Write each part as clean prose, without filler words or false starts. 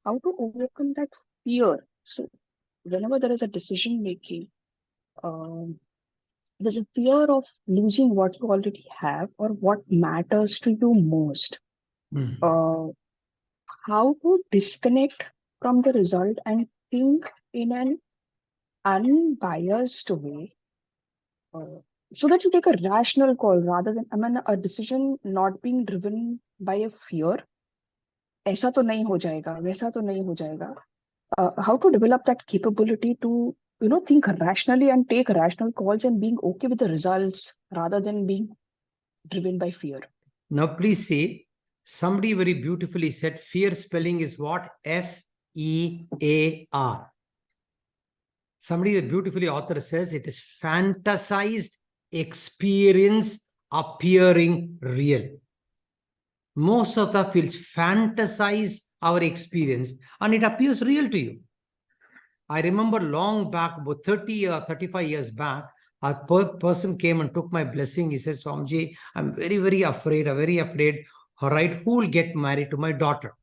how to overcome that fear. So whenever there is a decision making, um, there's a fear of losing what you already have or what matters to you most. Mm. Uh, how to disconnect from the result and think in an unbiased way, uh, so that you take a rational call rather than, I mean, a decision not being driven by a fear. ऐसा तो नहीं हो जाएगा, वैसा तो नहीं हो जाएगा. How to develop that capability to, think rationally and take rational calls and being okay with the results rather than being driven by fear. Now, please see, somebody very beautifully said fear spelling is what? F-E-A-R. Somebody beautifully, author says it is fantasized experience appearing real. Most of the fields fantasize our experience and it appears real to you. I remember long back, about 30 or 35 years back, a person came and took my blessing. He says, Swamiji, I'm very, very afraid. All right, who will get married to my daughter?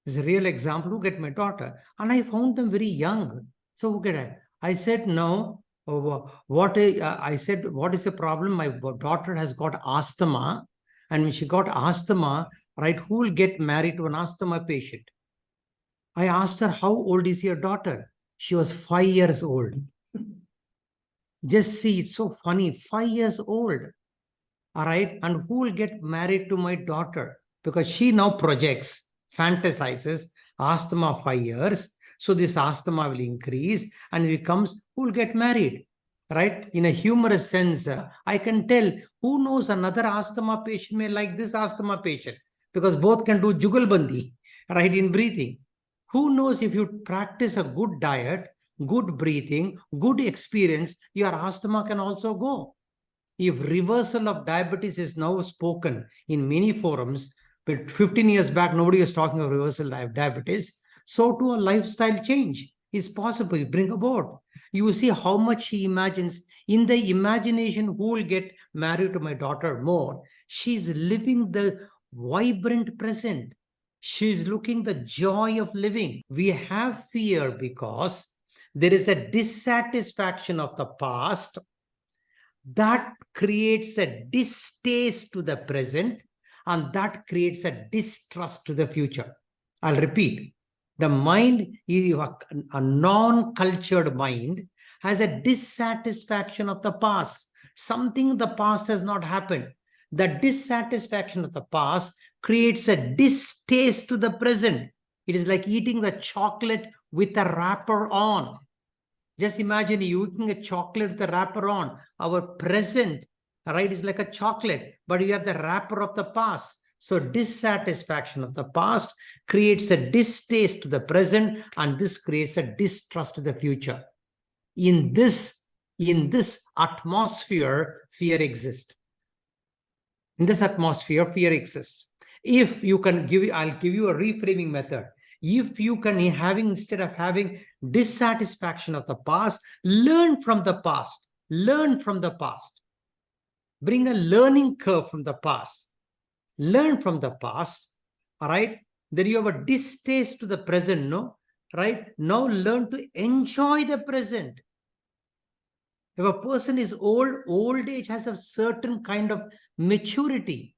It's a real example. Who get my daughter? And I found them very young. So who get I? I said, no. I said, what is the problem? My daughter has got asthma. And when she got asthma, right, who will get married to an asthma patient? I asked her, how old is your daughter? She was 5 years old. Just see, it's so funny, 5 years old. All right. And who will get married to my daughter? Because she now projects, fantasizes, asthma 5 years. So this asthma will increase and becomes, who will get married? Right? In a humorous sense, I can tell who knows another asthma patient may like this asthma patient because both can do jugalbandi, right, in breathing. Who knows if you practice a good diet, good breathing, good experience, your asthma can also go. If reversal of diabetes is now spoken in many forums, but 15 years back, nobody was talking of reversal of diabetes, so too a lifestyle change is possible. Bring about. You will see how much he imagines. In the imagination, who will get married to my daughter more? She's living the vibrant present. She's looking the joy of living. We have fear because there is a dissatisfaction of the past that creates a distaste to the present and that creates a distrust to the future. I'll repeat. The mind, a non-cultured mind, has a dissatisfaction of the past. Something in the past has not happened. The dissatisfaction of the past creates a distaste to the present. It is like eating the chocolate with a wrapper on. Just imagine you eating a chocolate with a wrapper on. Our present, right, is like a chocolate, but you have the wrapper of the past. So dissatisfaction of the past creates a distaste to the present, and this creates a distrust to the future. In this atmosphere, fear exists. In this atmosphere, fear exists. If you can I'll give you a reframing method. If you can, instead of having dissatisfaction of the past, learn from the past. Learn from the past. Bring a learning curve from the past. Learn from the past. All right. Then you have a distaste to the present, no? Right? Now learn to enjoy the present. If a person is old age has a certain kind of maturity.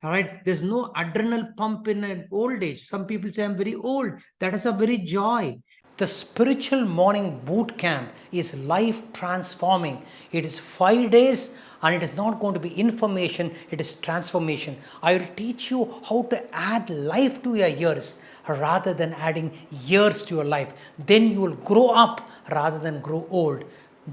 All right, there's no adrenal pump in an old age. Some people say, I'm very old. That is a very joy. The spiritual morning boot camp is life transforming. It is 5 days and it is not going to be information, it is transformation. I will teach you how to add life to your years rather than adding years to your life. Then you will grow up rather than grow old.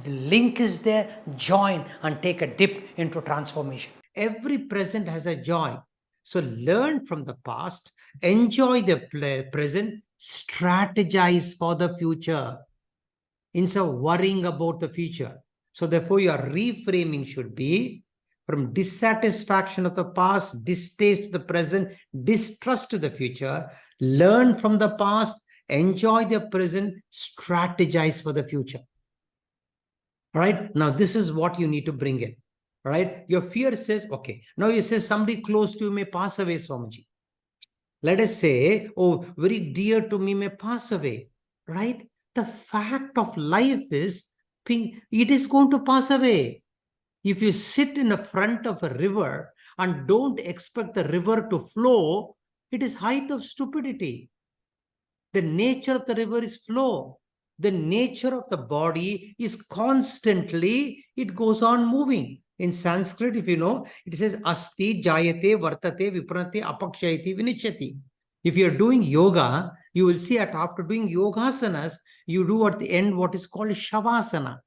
The link is there. Join and take a dip into transformation. Every present has a joy. So learn from the past, enjoy the present, strategize for the future instead of worrying about the future. So therefore, your reframing should be from dissatisfaction of the past, distaste to the present, distrust to the future. Learn from the past, enjoy the present, strategize for the future. All right. Now, this is what you need to bring in. All right. Your fear says, okay. Now you say somebody close to you may pass away, Swamiji. Let us say, oh, very dear to me may pass away, right? The fact of life is, it is going to pass away. If you sit in the front of a river and don't expect the river to flow, it is height of stupidity. The nature of the river is flow. The nature of the body is constantly, it goes on moving. In Sanskrit, if you know, it says asti, jayate, vartate, viprante, apakshayati, vinichyati. If you're doing yoga, you will see that after doing yogasanas, you do at the end what is called shavasana.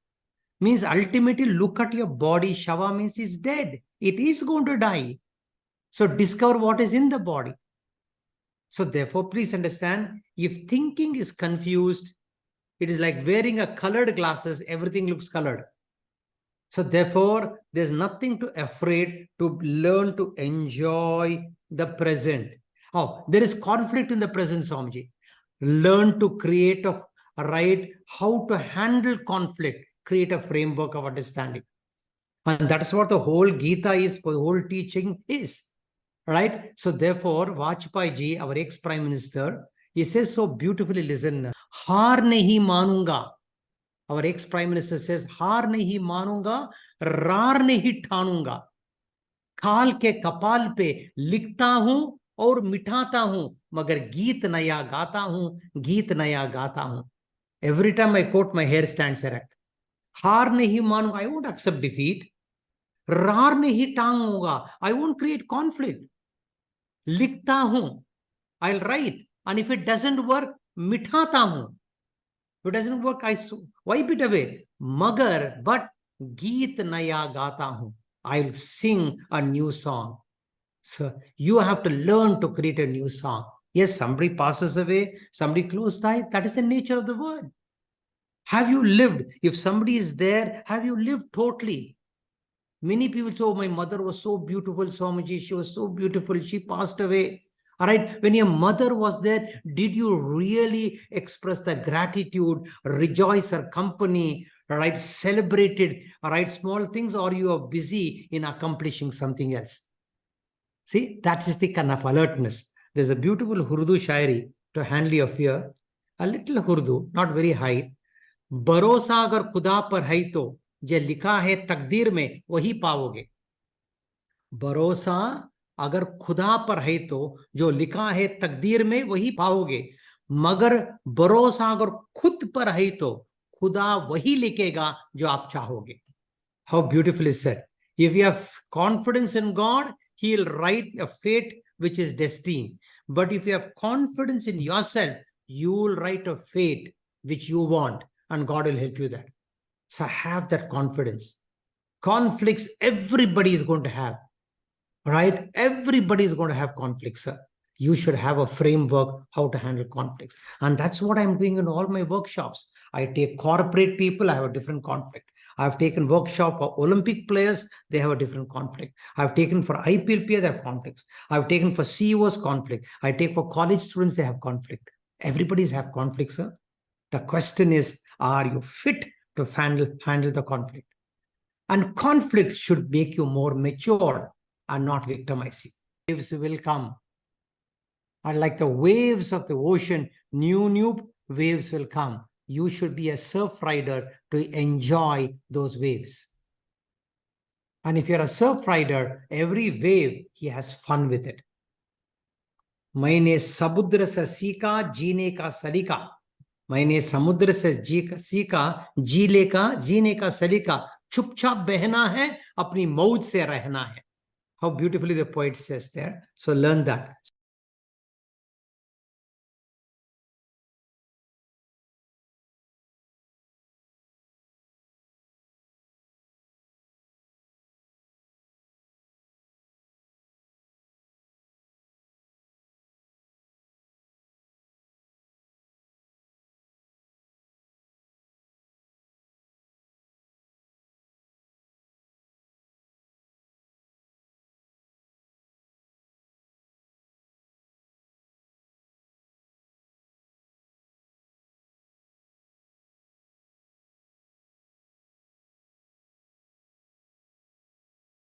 Means ultimately look at your body. Shava means it's dead. It is going to die. So discover what is in the body. So therefore, please understand, if thinking is confused, it is like wearing a colored glasses, everything looks colored. So therefore, there's nothing to afraid to learn to enjoy the present. Oh, there is conflict in the present, Swamiji. Learn to create a right, how to handle conflict, create a framework of understanding. And that's what the whole Gita is, the whole teaching is. Right? So therefore, Vajpayee ji, our ex-prime minister, he says so beautifully, listen, haar nahi manunga. Our ex-prime minister says, haar nahi manunga, rar nahi thanunga. खाल के कपाल पे लिखता हूं और मिठाता हूं, मगर गीत नया गाता हूं, गीत नया गाता हूं. Every time I quote, my hair stands erect. हार नहीं मानूंगा, I won't accept defeat. रार नहीं टांगूंगा, I won't create conflict. लिखता हूं, I'll write, and if it doesn't work, मिठाता हूं. If it doesn't work, I wipe it away. मगर, but गीत नया गाता हूं, I'll sing a new song. So you have to learn to create a new song. Yes, somebody passes away, somebody close die. That is the nature of the world. Have you lived? If somebody is there, have you lived totally? Many people say, oh, my mother was so beautiful, Swamiji, she was so beautiful, she passed away. All right, when your mother was there, did you really express the gratitude, rejoice her company, all right, celebrated, all right, small things, or you are busy in accomplishing something else? See, that is the kind of alertness. There's a beautiful Urdu shairi to handle your fear. A little Urdu, not very high. भरोसा अगर खुदा पर है तो जो लिखा है तकदीर में वही पाओगे. भरोसा अगर खुदा पर है तो जो लिखा है तकदीर में वही पाओगे, मगर भरोसा अगर खुद पर है तो खुदा वही लिखेगा जो आप चाहोगे. How beautiful is said. If you have confidence in God, He'll write a fate which is destined. But if you have confidence in yourself, you will write a fate which you want, and God will help you there. So have that confidence. Conflicts, everybody is going to have, right? Everybody is going to have conflicts, sir. You should have a framework how to handle conflicts. And that's what I'm doing in all my workshops. I take corporate people, I have a different conflict. I've taken workshop for Olympic players, they have a different conflict. I've taken for IPL players, they have conflicts. I've taken for CEOs conflict. I take for college students, they have conflict. Everybody's have conflicts, sir. The question is, are you fit to handle the conflict? And conflict should make you more mature and not victimize you. Waves will come. And like the waves of the ocean, new waves will come. You should be a surf rider to enjoy those waves. And if you're a surf rider, every wave, he has fun with it. मैंने समुद्र से सीखा जीने का सलीका. मैंने समुद्र से सीखा जीने का सलीका. चुपचाप बहना है, अपनी मौज से रहना है. How beautifully the poet says there. So learn that.